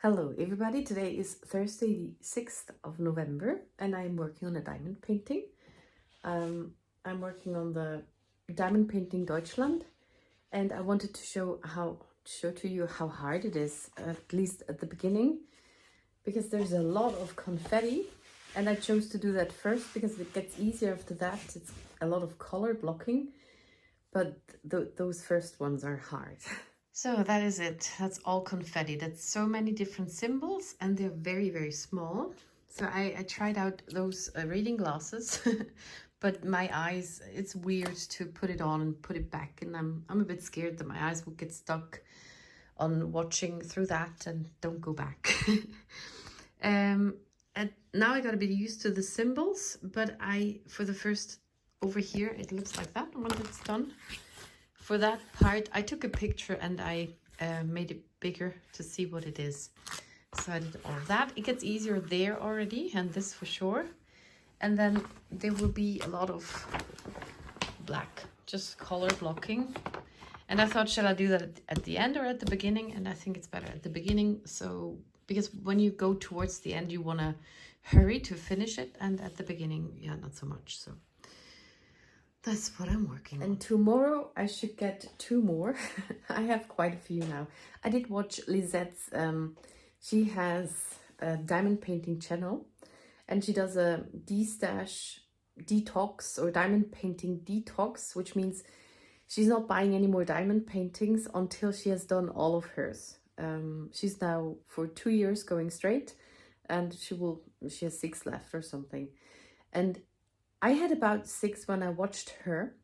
Hello everybody, today is Thursday the 6th of November and I'm working on a diamond painting. I'm working on the Diamond Painting Deutschland and I wanted to show to you how hard it is, at least at the beginning, because there's a lot of confetti and I chose to do that first because it gets easier after that. It's a lot of color blocking, but those first ones are hard. So that is it. That's all confetti. That's so many different symbols and they're very, very small. So I tried out those reading glasses, but my eyes, it's weird to put it on and put it back. And I'm a bit scared that my eyes will get stuck on watching through that and don't go back. And now I got a bit used to the symbols, but for the first over here, it looks like that when it's done. For that part, I took a picture and I made it bigger to see what it is. So I did all of that. It gets easier there already, and this for sure. And then there will be a lot of black, just color blocking. And I thought, shall I do that at the end or at the beginning? And I think it's better at the beginning. So, because when you go towards the end, you want to hurry to finish it. And at the beginning, yeah, not so much. So that's what I'm working on. And tomorrow I should get 2 more. I have quite a few now. I did watch Lisette's, she has a diamond painting channel and she does a destash detox or diamond painting detox, which means she's not buying any more diamond paintings until she has done all of hers. She's now for 2 years going straight and she has 6 left or something. And I had about 6 when I watched her,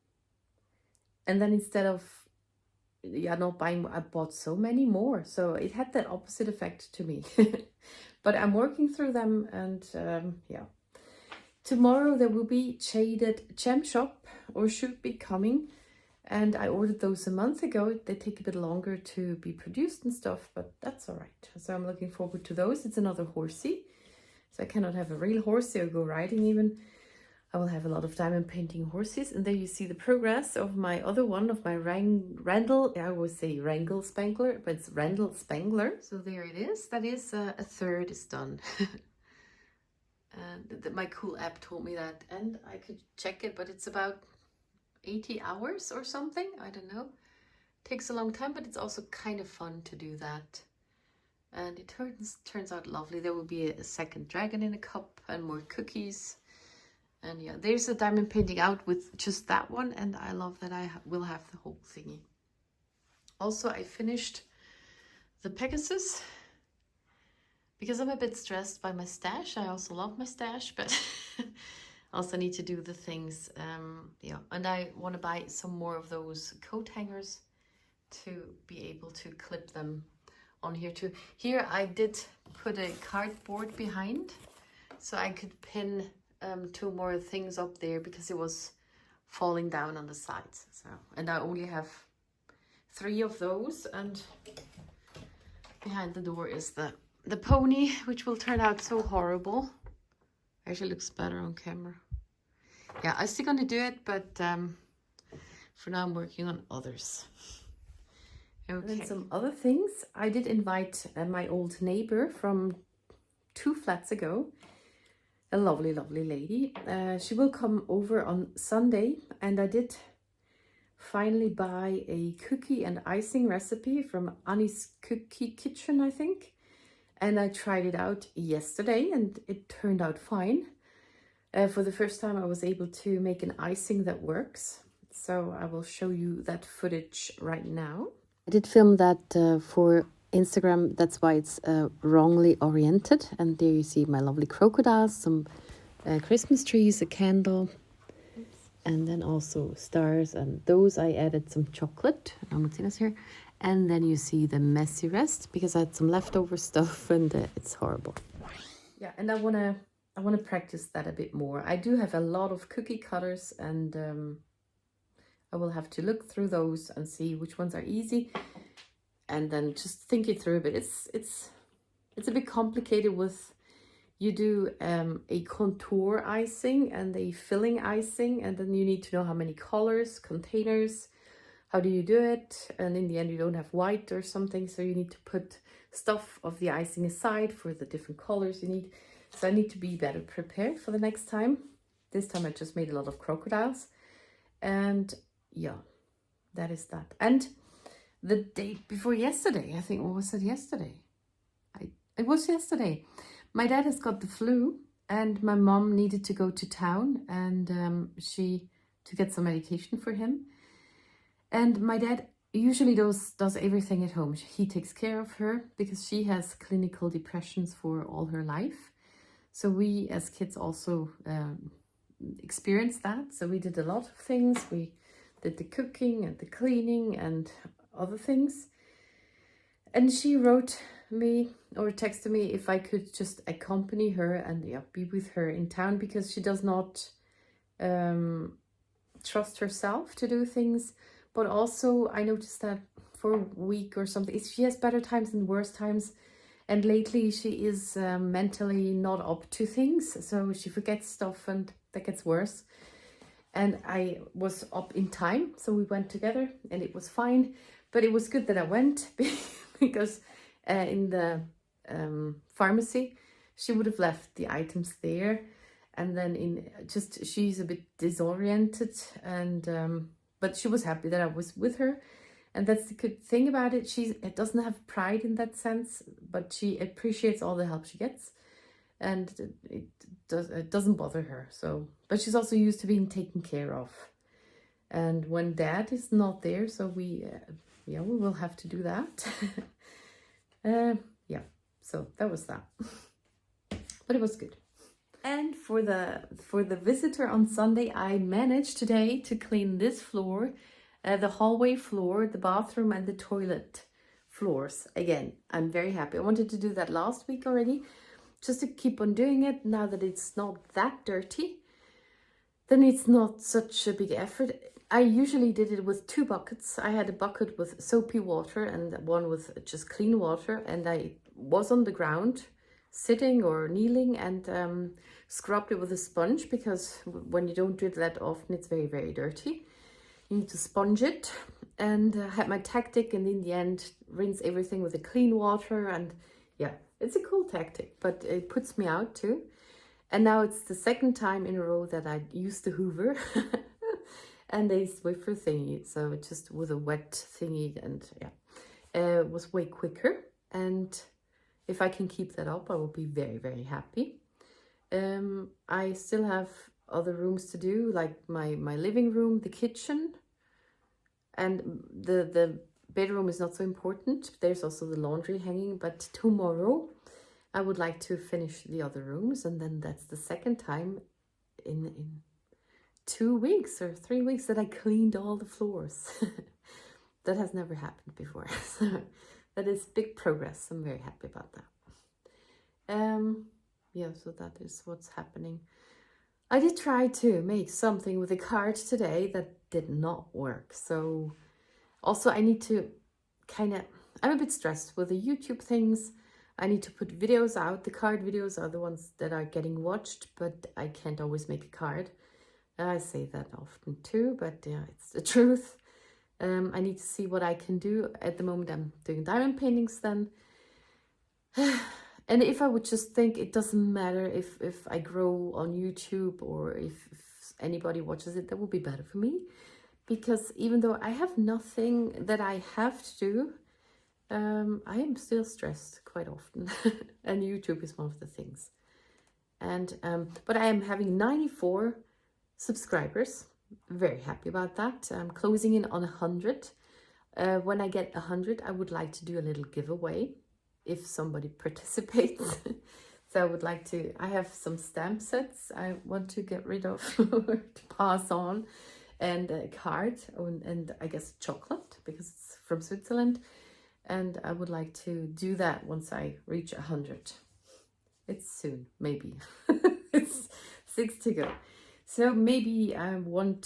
and then instead of not buying, I bought so many more. So it had that opposite effect to me. But I'm working through them, and yeah. Tomorrow there will be shaded gem shop, or should be coming, and I ordered those a month ago. They take a bit longer to be produced and stuff, but that's all right. So I'm looking forward to those. It's another horsey, so I cannot have a real horsey or go riding even. I will have a lot of diamond painting horses. And there you see the progress of my other one, of my Randall. I always say Wrangle Spangler, but it's Randall Spangler. So there it is. That is a third is done. And my cool app told me that. And I could check it, but it's about 80 hours or something. I don't know. Takes a long time, but it's also kind of fun to do that. And it turns out lovely. There will be a second dragon in a cup and more cookies. And yeah, there's a diamond painting out with just that one, and I love that I will have the whole thingy. Also, I finished the Pegasus because I'm a bit stressed by my stash. I also love my stash, but also need to do the things. Yeah, and I want to buy some more of those coat hangers to be able to clip them on here too. Here I did put a cardboard behind so I could pin 2 more things up there because it was falling down on the sides. So, and I only have 3 of those, and behind the door is the pony, which will turn out so horrible. Actually looks better on camera. Yeah, I'm still gonna do it, but for now I'm working on others. Okay. And some other things. I did invite my old neighbor from 2 flats ago. A lovely, lovely lady. She will come over on Sunday, and I did finally buy a cookie and icing recipe from Annie's Cookie Kitchen, I think. And I tried it out yesterday, and it turned out fine. For the first time, I was able to make an icing that works. So I will show you that footage right now. I did film that for Instagram, that's why it's wrongly oriented. And there you see my lovely crocodiles, some Christmas trees, a candle, and then also stars. And those I added some chocolate. Here. And then you see the messy rest because I had some leftover stuff and it's horrible. Yeah, and I wanna practice that a bit more. I do have a lot of cookie cutters, and I will have to look through those and see which ones are easy. And then just think it through a bit. It's a bit complicated with, you do a contour icing and a filling icing, and then you need to know how many colors, containers, how do you do it? And in the end, you don't have white or something, so you need to put stuff of the icing aside for the different colors you need. So I need to be better prepared for the next time. This time I just made a lot of crocodiles. And yeah, that is that. And the day before yesterday, I think, what was it yesterday? It was yesterday. My dad has got the flu, and my mom needed to go to town and to get some medication for him. And my dad usually does everything at home. He takes care of her because she has clinical depressions for all her life. So we as kids also experienced that. So we did a lot of things. We did the cooking and the cleaning and other things. And she wrote me or texted me if I could just accompany her and be with her in town, because she does not trust herself to do things. But also I noticed that for a week or something, she has better times and worse times. And lately she is mentally not up to things. So she forgets stuff and that gets worse. And I was up in time, so we went together and it was fine. But it was good that I went because in the pharmacy, she would have left the items there. And then she's a bit disoriented, and but she was happy that I was with her. And that's the good thing about it. It doesn't have pride in that sense, but she appreciates all the help she gets. And it doesn't bother her. So, but she's also used to being taken care of. And when Dad is not there, so we will have to do that. So that was that. But it was good. And for the visitor on Sunday, I managed today to clean this floor, the hallway floor, the bathroom and the toilet floors. Again, I'm very happy. I wanted to do that last week already, just to keep on doing it now that it's not that dirty. Then it's not such a big effort. I usually did it with 2 buckets. I had a bucket with soapy water and one with just clean water, and I was on the ground sitting or kneeling and scrubbed it with a sponge, because when you don't do it that often, it's very, very dirty. You need to sponge it, and had my tactic, and in the end rinse everything with a clean water. And yeah, it's a cool tactic, but it puts me out too. And now it's the second time in a row that I used the Hoover and a Swiffer thingy, so it just with a wet thingy, and yeah, it was way quicker. And if I can keep that up, I will be very, very happy. I still have other rooms to do, like my living room, the kitchen, and the bedroom is not so important. There's also the laundry hanging, but tomorrow I would like to finish the other rooms, and then that's the second time in 2 weeks or 3 weeks that I cleaned all the floors. That has never happened before. So that is big progress. I'm very happy about that. Yeah, so that is what's happening. I did try to make something with a card today that did not work. So also I need to I'm a bit stressed with the YouTube things. I need to put videos out. The card videos are the ones that are getting watched, but I can't always make a card. I say that often too, but yeah, it's the truth. I need to see what I can do. At the moment, I'm doing diamond paintings then. And if I would just think, it doesn't matter if I grow on YouTube or if anybody watches it, that would be better for me. Because even though I have nothing that I have to do, I am still stressed quite often. And YouTube is one of the things. And but I am having 94 subscribers. Very happy about that. I'm closing in on 100. When I get 100, I would like to do a little giveaway if somebody participates. So I would like to, I have some stamp sets I want to get rid of to pass on, and a card, and I guess chocolate because it's from Switzerland. And I would like to do that once I reach 100. It's soon, maybe. It's 6 to go. So maybe I will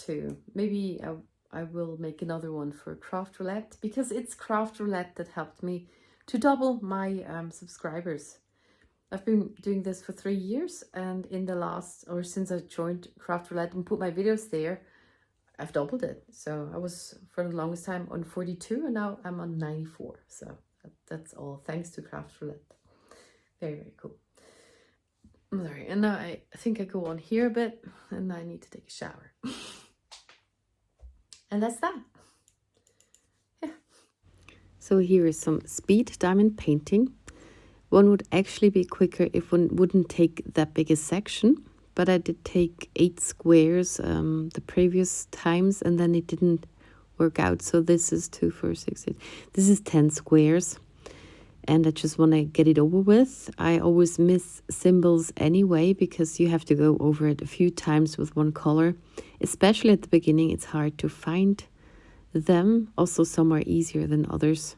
make another one for Craft Roulette, because it's Craft Roulette that helped me to double my subscribers. I've been doing this for 3 years, and in the last, or since I joined Craft Roulette and put my videos there, I've doubled it. So I was for the longest time on 42 and now I'm on 94. So that's all thanks to Craft Roulette. Very, very cool. I'm sorry. And now I think I go on here a bit and I need to take a shower. And that's that. Yeah. So here is some speed diamond painting. One would actually be quicker if one wouldn't take that big a section. But I did take 8 squares the previous times and then it didn't work out. So this is 2, 4, 6, 8. This is 10 squares. And I just want to get it over with. I always miss symbols anyway because you have to go over it a few times with one color. Especially at the beginning, it's hard to find them. Also, some are easier than others.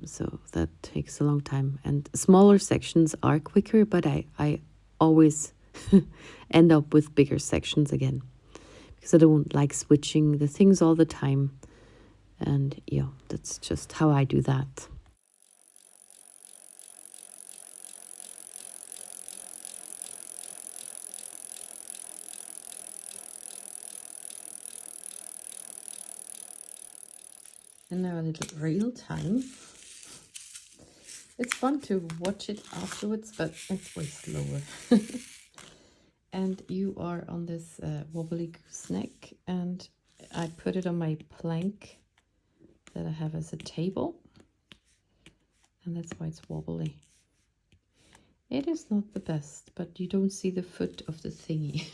So that takes a long time. And smaller sections are quicker, but I always end up with bigger sections again. Because I don't like switching the things all the time. And yeah, that's just how I do that. And now a little real time. It's fun to watch it afterwards, but it's way slower. And you are on this wobbly gooseneck, and I put it on my plank that I have as a table. And that's why it's wobbly. It is not the best, but you don't see the foot of the thingy,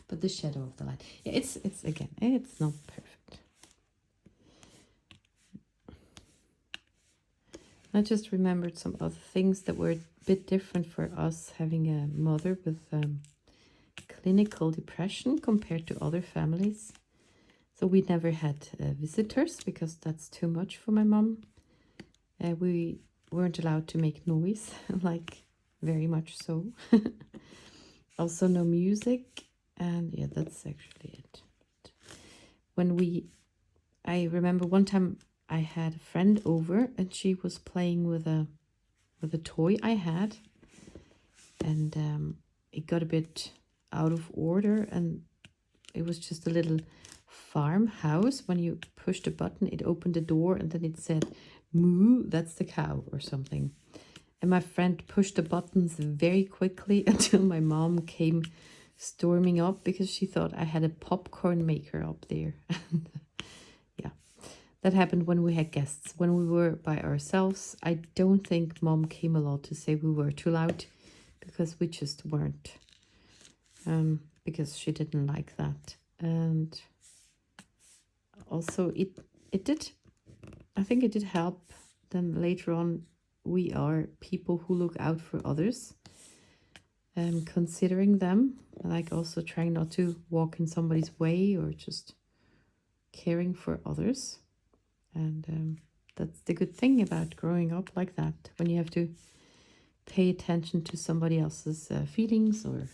but the shadow of the light. Yeah, it's again, it's not perfect. I just remembered some other things that were a bit different for us having a mother with clinical depression compared to other families. So we never had visitors because that's too much for my mom. We weren't allowed to make noise, like very much so. Also no music, and yeah, that's actually it. I remember one time I had a friend over and she was playing with a toy I had, and it got a bit out of order, and it was just a little farmhouse. When you pushed a button, it opened the door and then it said moo, that's the cow or something. And my friend pushed the buttons very quickly until my mom came storming up because she thought I had a popcorn maker up there. Yeah, that happened when we had guests. When we were by ourselves, I don't think Mom came a lot to say we were too loud because we just weren't. Because she didn't like that. And also it did, I think it did help. Then later on, we are people who look out for others, considering them, like also trying not to walk in somebody's way or just caring for others. And that's the good thing about growing up like that, when you have to pay attention to somebody else's feelings or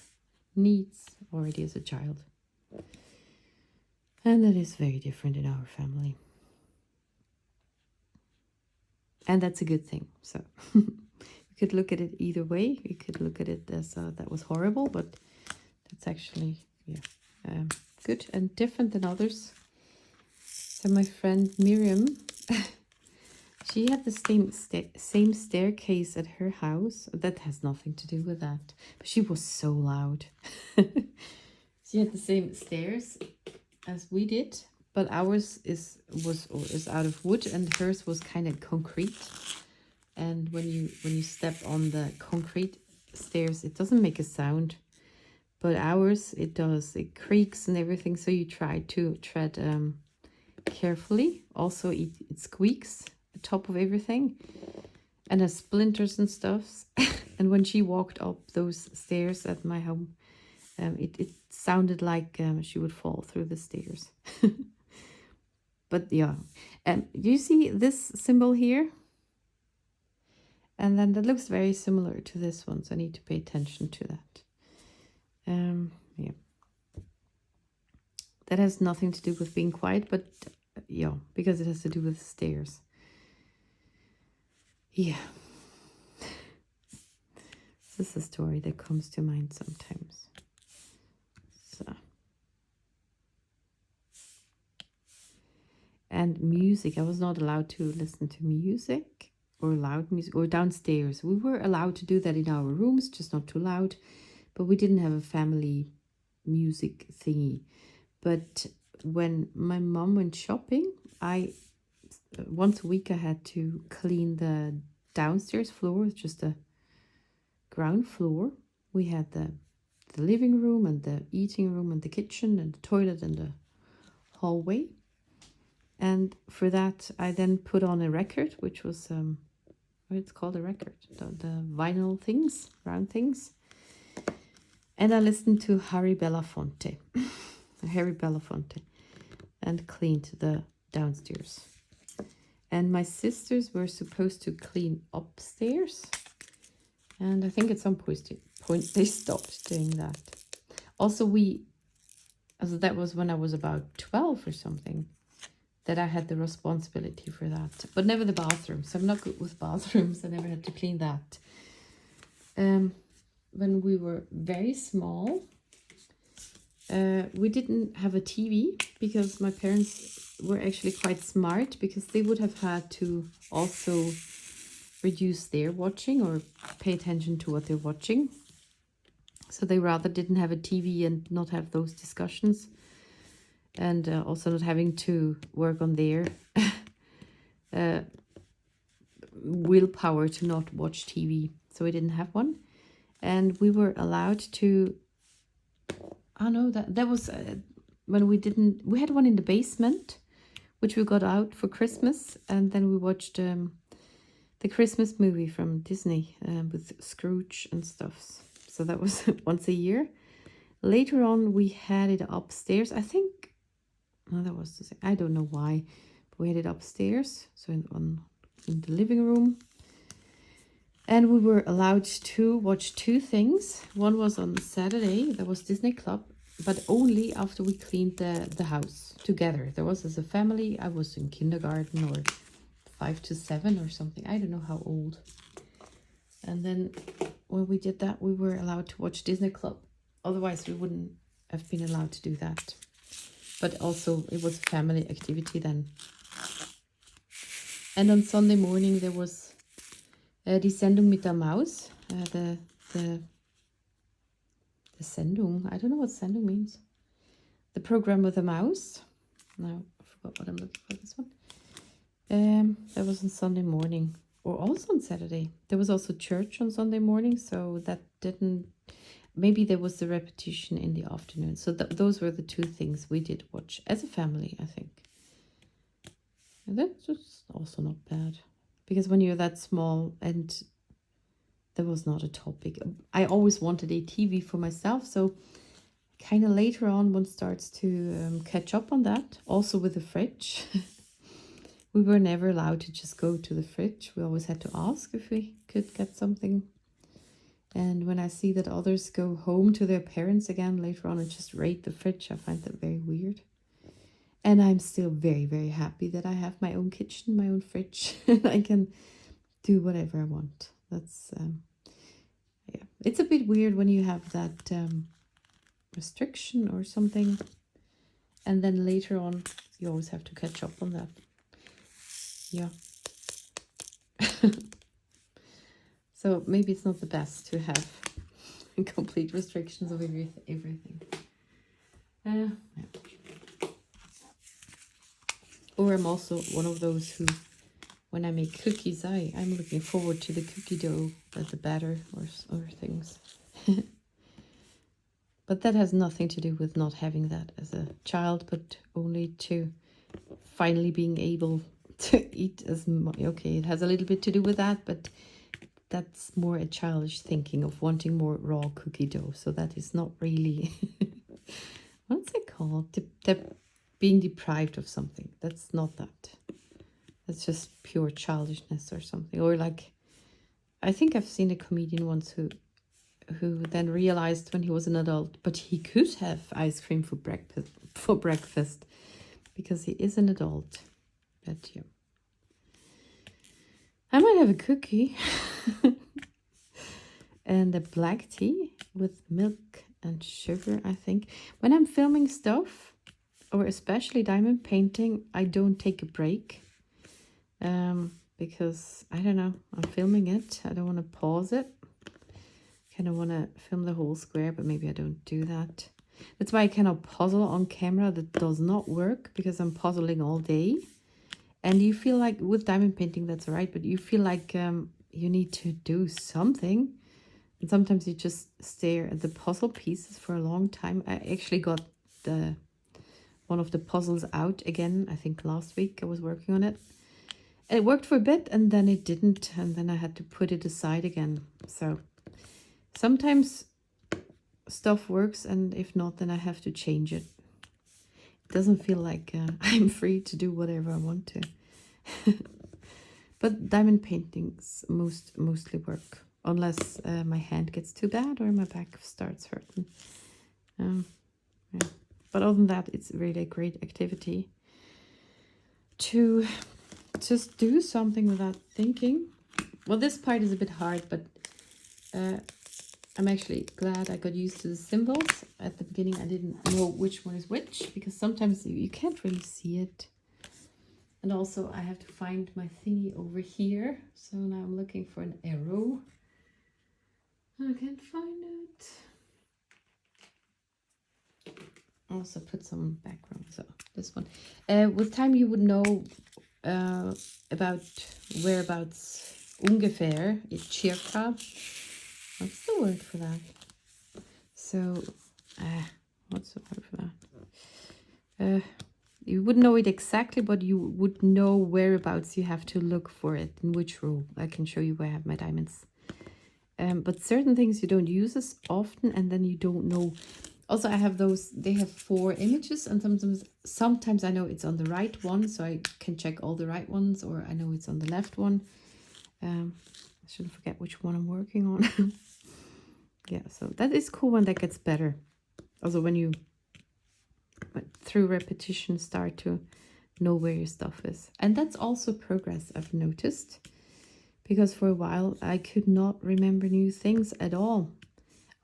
needs already as a child. And that is very different in our family. And that's a good thing. So you could look at it either way. You could look at it as that was horrible, but that's actually, yeah, good and different than others. So my friend Miriam, she had the same staircase at her house. That has nothing to do with that. But she was so loud. She had the same stairs as we did, but ours is out of wood and hers was kind of concrete. And when you step on the concrete stairs, it doesn't make a sound. But ours, it does. It creaks and everything. So you try to tread carefully. Also, it squeaks the top of everything and has splinters and stuff. And when she walked up those stairs at my home, it sounded like she would fall through the stairs. But yeah, you see this symbol here? And then that looks very similar to this one, so I need to pay attention to that. Yeah. That has nothing to do with being quiet, but yeah, because it has to do with stairs. Yeah. This is a story that comes to mind sometimes. So. and music. I was not allowed to listen to music or loud music or downstairs. We were allowed to do that in our rooms, just not too loud, but we didn't have a family music thingy. But when my mom went shopping, once a week I had to clean the downstairs floor, just the ground floor. We had the living room and the eating room and the kitchen and the toilet and the hallway. And for that, I then put on a record, which was, it's called a record, the vinyl things, round things. And I listened to Harry Belafonte, and cleaned the downstairs. And my sisters were supposed to clean upstairs. And I think at some point they stopped doing that. Also, that was when I was about 12 or something, that I had the responsibility for that. But never the bathrooms. I'm not good with bathrooms. I never had to clean that. When we were very small, we didn't have a TV because my parents were actually quite smart, because they would have had to also reduce their watching or pay attention to what they're watching. So they rather didn't have a TV and not have those discussions, and also not having to work on their willpower to not watch TV. So we didn't have one, and we were allowed to. Oh no, that was when we had one in the basement, which we got out for Christmas, and then we watched the Christmas movie from Disney with Scrooge and stuff. So that was once a year. Later on, we had it upstairs. I think, no, that was the same. I don't know why, but we had it upstairs, so in the living room. And we were allowed to watch two things. One was on Saturday, there was Disney Club, but only after we cleaned the house together. There was as a family. I was in kindergarten or 5 to 7 or something. I don't know how old. And then when we did that, we were allowed to watch Disney Club. Otherwise, we wouldn't have been allowed to do that. But also, it was a family activity then. And on Sunday morning, there was die Sendung mit der Maus. The Sendung. I don't know what Sendung means. The program with the mouse. No, I forgot what I'm looking for, this one. That was on Sunday morning, or also on Saturday. There was also church on Sunday morning, so that didn't. Maybe there was the repetition in the afternoon. So those were the two things we did watch as a family, I think. And that's just also not bad, because when you're that small, and there was not a topic. I always wanted a TV for myself, so kind of later on one starts to catch up on that. Also with the fridge. We were never allowed to just go to the fridge. We always had to ask if we could get something. And when I see that others go home to their parents again later on and just raid the fridge, I find that very weird. And I'm still very, very happy that I have my own kitchen, my own fridge, and I can do whatever I want. That's, yeah. It's a bit weird when you have that restriction or something. And then later on, you always have to catch up on that. Yeah. So maybe it's not the best to have complete restrictions of everything. Yeah. Or I'm also one of those who, when I make cookies, I'm looking forward to the cookie dough, the batter or things. But that has nothing to do with not having that as a child, but only to finally being able to eat as much. Okay, it has a little bit to do with that, but that's more a childish thinking of wanting more raw cookie dough. So that is not really, what's it called? Being deprived of something. That's not that. That's just pure childishness or something. Or like, I think I've seen a comedian once who then realized when he was an adult, but he could have ice cream for breakfast because he is an adult. But yeah. I might have a cookie and a black tea with milk and sugar, I think. When I'm filming stuff, or especially diamond painting, I don't take a break. Because, I don't know, I'm filming it. I don't want to pause it. Kind of want to film the whole square, but maybe I don't do that. That's why I cannot puzzle on camera. That does not work because I'm puzzling all day. And you feel like, with diamond painting, that's all right, but you feel like you need to do something. And sometimes you just stare at the puzzle pieces for a long time. I actually got one of the puzzles out again, I think last week I was working on it. And it worked for a bit, and then it didn't, and then I had to put it aside again. So sometimes stuff works, and if not, then I have to change it. It doesn't feel like I'm free to do whatever I want to. But diamond paintings mostly work, unless my hand gets too bad or my back starts hurting. Yeah. But other than that, it's really a great activity to just do something without thinking. Well, this part is a bit hard, but I'm actually glad I got used to the symbols. At the beginning, I didn't know which one is which, because sometimes you can't really see it. And also, I have to find my thingy over here. So now I'm looking for an arrow. I can't find it. Also put some background, so this one. With time, you would know about whereabouts ungefähr, circa. What's the word for that? So, what's the word for that? You wouldn't know it exactly, but you would know whereabouts you have to look for it, in which row. I can show you where I have my diamonds. But certain things you don't use as often, and then you don't know. Also, I have those, they have 4 images, and sometimes I know it's on the right one, so I can check all the right ones, or I know it's on the left one. I shouldn't forget which one I'm working on. Yeah, so that is cool when that gets better. Also, when you, through repetition, start to know where your stuff is. And that's also progress, I've noticed. Because for a while, I could not remember new things at all.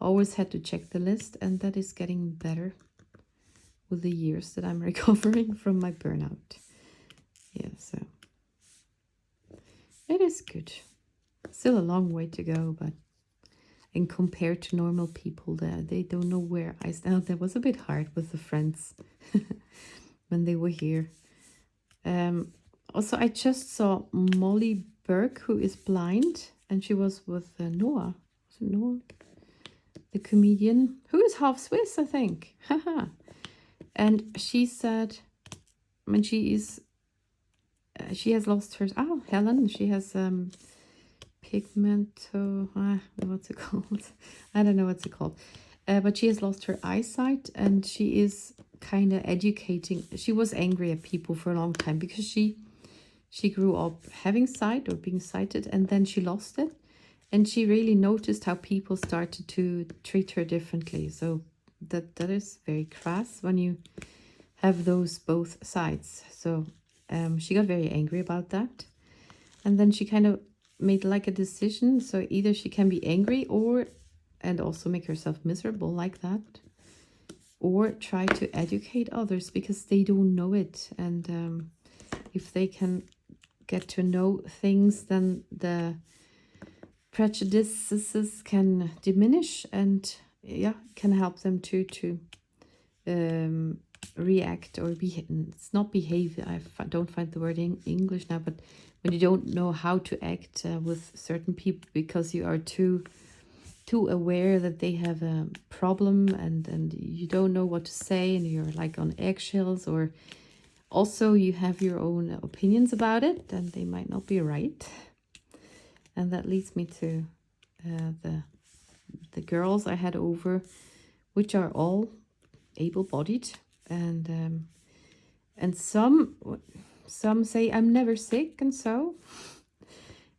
Always had to check the list, and that is getting better with the years that I'm recovering from my burnout. Yeah, so it is good. Still a long way to go, but and compared to normal people, they don't know where I stand. That was a bit hard with the friends when they were here. Also, I just saw Molly Burke, who is blind, and she was with Noah. Was it Noah? The comedian, who is half Swiss, I think. And she said, I mean, she has lost her, Helen, she has what's it called? I don't know what's it called. But she has lost her eyesight, and she is kind of educating. She was angry at people for a long time because she grew up having sight or being sighted, and then she lost it. And she really noticed how people started to treat her differently. So that is very crass when you have those both sides. So she got very angry about that. And then she kind of made like a decision. So either she can be angry and also make herself miserable like that, or try to educate others because they don't know it. And if they can get to know things, then the prejudices can diminish, and yeah, can help them to react or it's not behave. I don't find the word in English now, but when you don't know how to act with certain people because you are too aware that they have a problem, and you don't know what to say, and you're like on eggshells, or also you have your own opinions about it, and they might not be right. And that leads me to the girls I had over, which are all able-bodied, and some say I'm never sick, and so.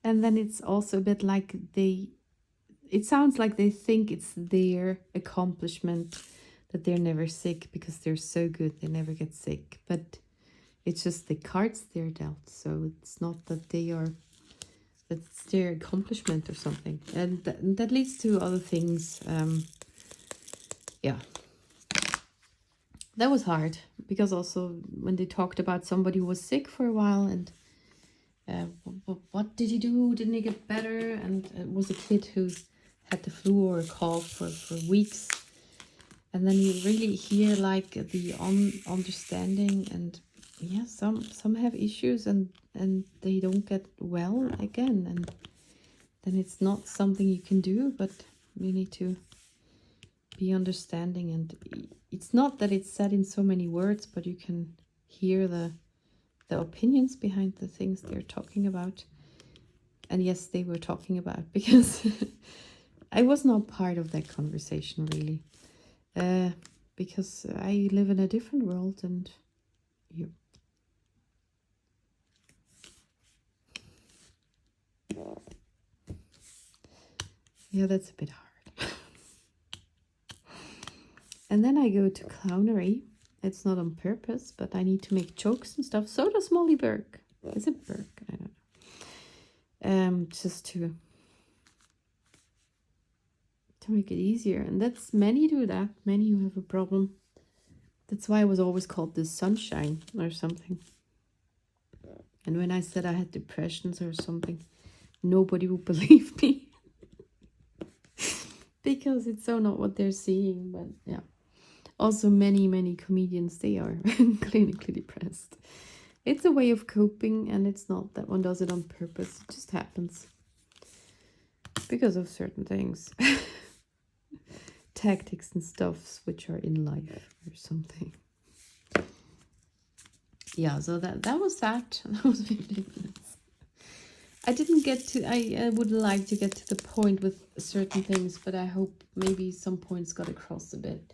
And then it's also a bit like it sounds like they think it's their accomplishment that they're never sick because they're so good they never get sick. But it's just the cards they're dealt, so it's not that that's their accomplishment or something. And that leads to other things. Yeah. that was hard, because also when they talked about somebody who was sick for a while, and what did he do? Didn't he get better? And it was a kid who had the flu or a cough for weeks. And then you really hear like the understanding, and yeah, some have issues and they don't get well again, and then it's not something you can do, but you need to be understanding. And it's not that it's said in so many words, but you can hear the opinions behind the things they're talking about. And yes, they were talking about, because I was not part of that conversation really, because I live in a different world, and you. Yeah, that's a bit hard. And then I go to clownery. It's not on purpose, but I need to make jokes and stuff. So does Molly Burke. Is it Burke? I don't know. Just to make it easier. And that's, many do that. Many who have a problem. That's why I was always called the sunshine or something. And when I said I had depressions or something, nobody would believe me. Because it's so not what they're seeing. But yeah. Also many comedians, they are clinically depressed. It's a way of coping, and it's not that one does it on purpose. It just happens because of certain things. Tactics and stuffs which are in life or something. Yeah, so that was that. That was 15 minutes. I didn't get to, I would like to get to the point with certain things, but I hope maybe some points got across a bit.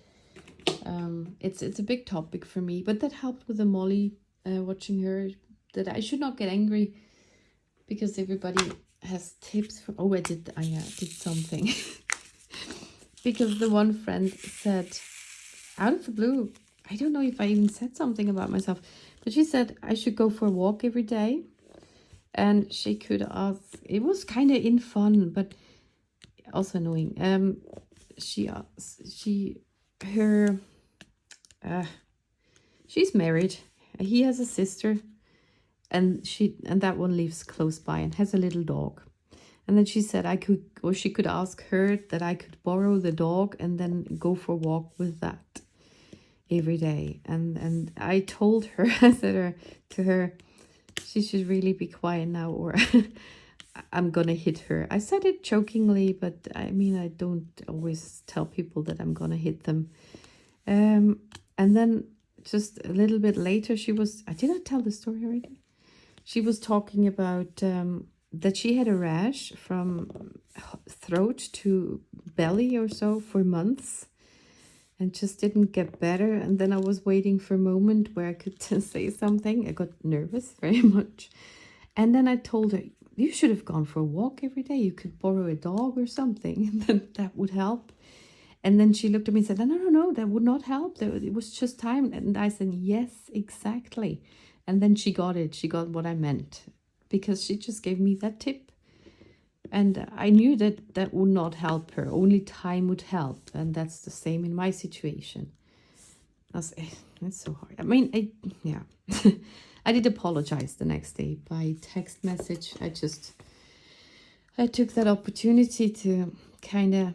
It's a big topic for me, but that helped with the Molly, watching her, that I should not get angry because everybody has tips for, oh, I did something. Because the one friend said, out of the blue, I don't know if I even said something about myself, but she said I should go for a walk every day. And she could ask, it was kind of in fun, but also annoying. She's married. He has a sister, and that one lives close by and has a little dog. And then she said she could ask her that I could borrow the dog and then go for a walk with that every day. And I told her, I said to her, she should really be quiet now, or I'm gonna hit her. I said it jokingly, but I mean, I don't always tell people that I'm gonna hit them. And then just a little bit later, did I tell the story already? She was talking about that she had a rash from throat to belly or so for months, and just didn't get better. And then I was waiting for a moment where I could say something. I got nervous very much. And then I told her, you should have gone for a walk every day. You could borrow a dog or something, and then that would help. And then she looked at me and said, no, that would not help. It was just time. And I said, yes, exactly. And then she got it. She got what I meant, because she just gave me that tip. And I knew that would not help her. Only time would help. And that's the same in my situation. It's so hard. I mean, yeah. I did apologize the next day by text message. I took that opportunity to kind of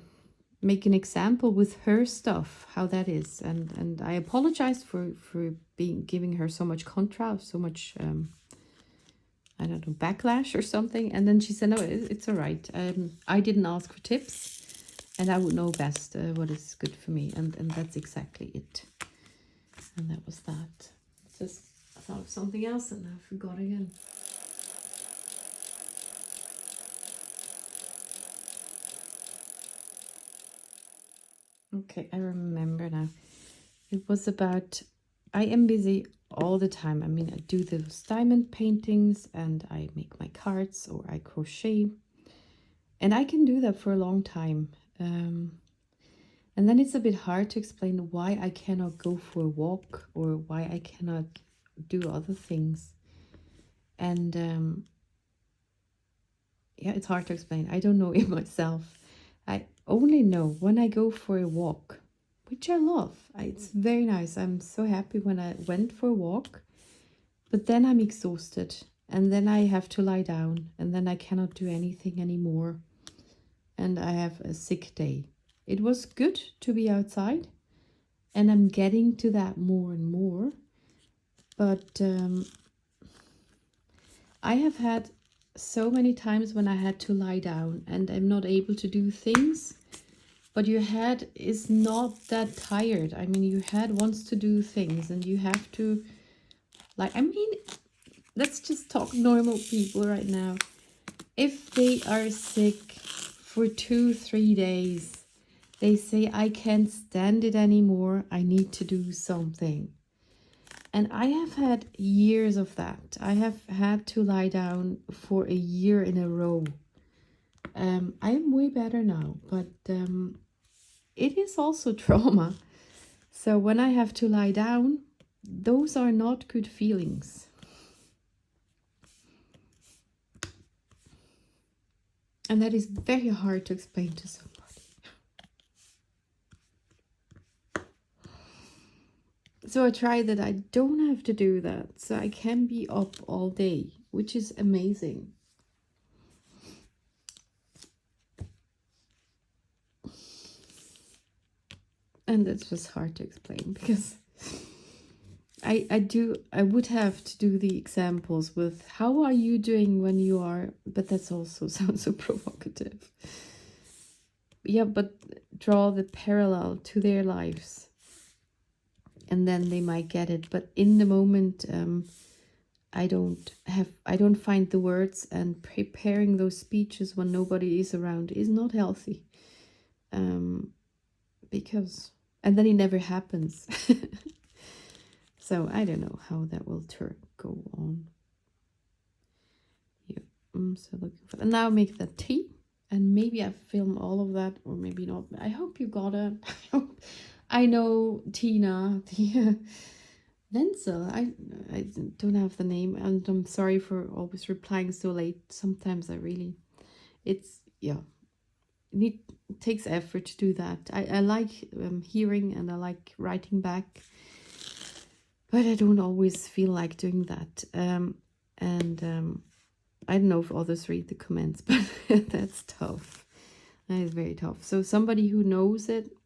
make an example with her stuff, how that is. And I apologized for giving her so much contra, so much... I don't know, backlash or something. And then she said, no, it's all right. I didn't ask for tips, and I would know best what is good for me. And that's exactly it. And that was that. Just I thought of something else and I forgot again. Okay, I remember now. It was about, I am busy all the time. I mean, I do those diamond paintings, and I make my cards, or I crochet, and I can do that for a long time. And then it's a bit hard to explain why I cannot go for a walk, or why I cannot do other things. And yeah, it's hard to explain. I don't know it myself. I only know when I go for a walk, which I love. It's very nice. I'm so happy when I went for a walk, but then I'm exhausted and then I have to lie down and then I cannot do anything anymore. And I have a sick day. It was good to be outside and I'm getting to that more and more. But I have had so many times when I had to lie down and I'm not able to do things, but your head is not that tired. I mean, your head wants to do things and you have to, like, I mean, let's just talk normal people right now. If they are sick for 2-3 days, they say, I can't stand it anymore. I need to do something. And I have had years of that. I have had to lie down for a year in a row. I am way better now, but it is also trauma. So when I have to lie down, those are not good feelings. And that is very hard to explain to somebody. So I try that I don't have to do that. So I can be up all day, which is amazing. And that's just hard to explain because I would have to do the examples with how are you doing when you are, but that's also sounds so provocative. Yeah, but draw the parallel to their lives. And then they might get it. But in the moment, I don't find the words, and preparing those speeches when nobody is around is not healthy. Because, and then it never happens. So I don't know how that will go on. Yeah, I'm so looking for that. And now make the tea, and maybe I film all of that, or maybe not. I hope you got it. I know Tina, the Wenzel, I don't have the name, and I'm sorry for always replying so late. Sometimes I really, it takes effort to do that. I like hearing and I like writing back, but I don't always feel like doing that. I don't know if others read the comments, but that's tough. That is very tough. So somebody who knows it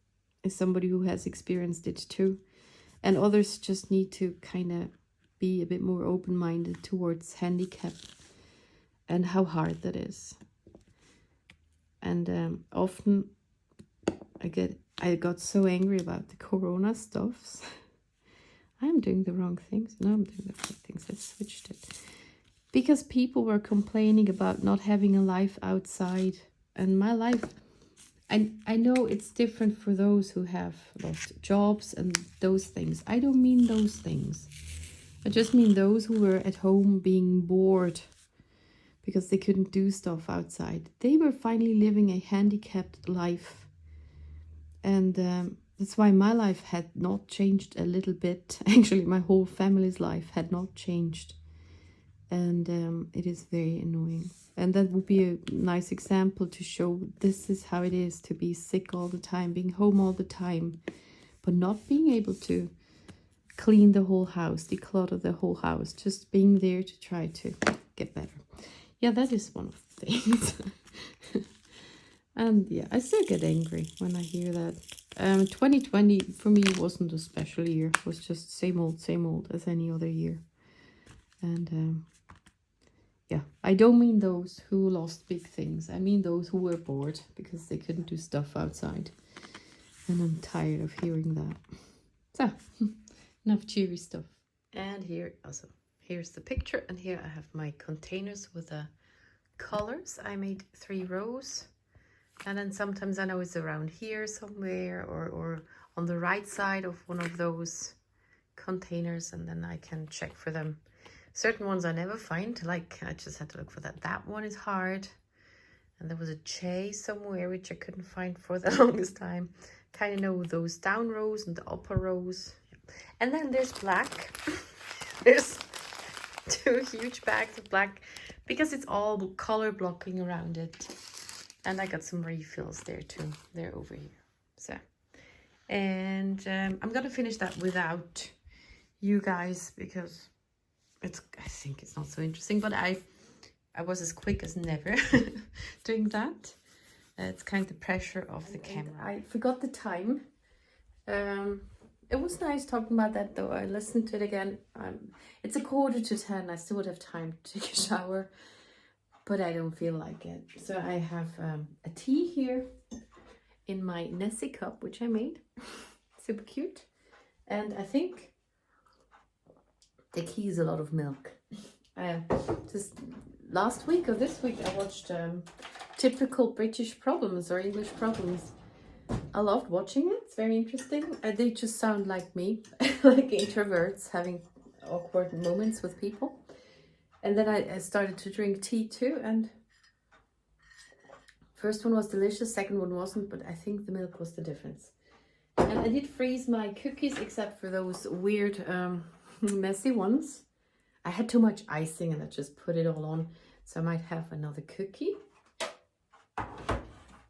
is somebody who has experienced it too. And others just need to kind of be a bit more open-minded towards handicap and how hard that is. And often I got so angry about the corona stuffs. I'm doing the wrong things. No, I'm doing the right things. I switched it. Because people were complaining about not having a life outside. And my life, I know it's different for those who have lost jobs and those things. I don't mean those things. I just mean those who were at home being bored because they couldn't do stuff outside. They were finally living a handicapped life. And that's why my life had not changed a little bit. Actually, my whole family's life had not changed. And it is very annoying. And that would be a nice example to show this is how it is to be sick all the time, being home all the time, but not being able to clean the whole house, declutter the whole house, just being there to try to get better. Yeah, that is one of the things. And yeah, I still get angry when I hear that. 2020 for me wasn't a special year. It was just same old as any other year. And yeah, I don't mean those who lost big things. I mean those who were bored because they couldn't do stuff outside. And I'm tired of hearing that. So, enough cheery stuff. And here's the picture. And here I have my containers with the colors. I made 3 rows. And then sometimes I know it's around here somewhere or on the right side of one of those containers. And then I can check for them. Certain ones I never find, like I just had to look for that. That one is hard. And there was a J somewhere, which I couldn't find for the longest time. Kind of know those down rows and the upper rows. And then there's black. There's 2 huge bags of black because it's all color blocking around it. And I got some refills there too. They're over here. So, And I'm gonna finish that without you guys because I think it's not so interesting, but I was as quick as never doing that. It's kind of the pressure of the camera. I forgot the time. It was nice talking about that though. I listened to it again. It's 9:45. I still would have time to take a shower, but I don't feel like it. So I have a tea here in my Nessie cup, which I made. Super cute. And I think the key is a lot of milk. Just last week or this week I watched Typical British Problems or English Problems. I loved watching it. It's very interesting. They just sound like me, like introverts having awkward moments with people. And then I started to drink tea too, and first one was delicious, second one wasn't, but I think the milk was the difference. And I did freeze my cookies except for those weird messy ones. I had too much icing and I just put it all on, so I might have another cookie.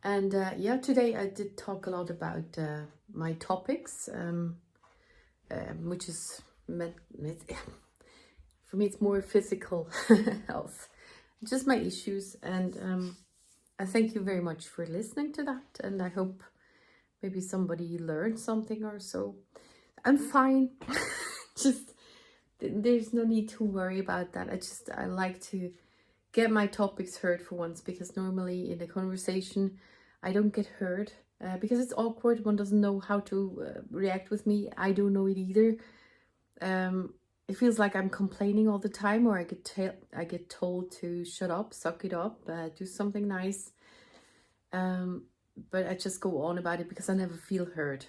And yeah, today I did talk a lot about my topics, which is for me it's more physical health, just my issues. And I thank you very much for listening to that, and I hope maybe somebody learned something or so. I'm fine. Just there's no need to worry about that. I like to get my topics heard for once, because normally in a conversation I don't get heard because it's awkward. One doesn't know how to react with me. I don't know it either. It feels like I'm complaining all the time, or I get told to shut up, suck it up, do something nice. But I just go on about it because I never feel heard.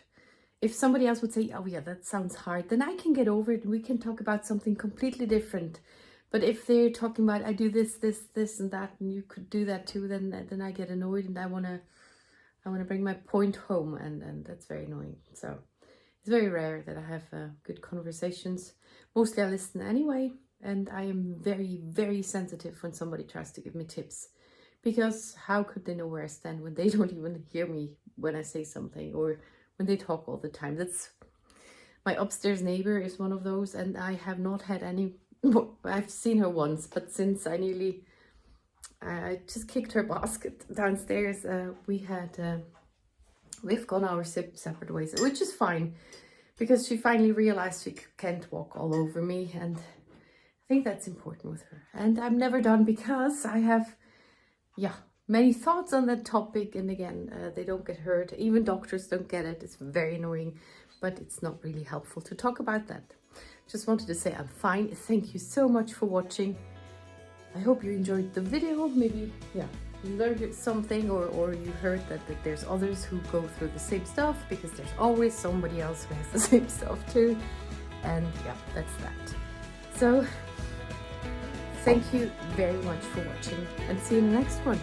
If somebody else would say, oh yeah, that sounds hard, then I can get over it and we can talk about something completely different. But if they're talking about, I do this, and that, and you could do that too, then I get annoyed, and I wanna bring my point home, and that's very annoying. So it's very rare that I have good conversations. Mostly I listen anyway, and I am very, very sensitive when somebody tries to give me tips, because how could they know where I stand when they don't even hear me when I say something, or when they talk all the time. That's my upstairs neighbor is one of those, and I have not had any. I've seen her once, but since I just kicked her basket downstairs, we've gone our separate ways, which is fine, because she finally realized she can't walk all over me, and I think that's important with her. And I'm never done, because I have, many thoughts on that topic, and again, they don't get heard. Even doctors don't get it. It's very annoying, but it's not really helpful to talk about that. Just wanted to say I'm fine. Thank you so much for watching. I hope you enjoyed the video. Maybe, you learned something, or you heard that there's others who go through the same stuff, because there's always somebody else who has the same stuff too. And yeah, that's that. So thank you very much for watching, and see you in the next one.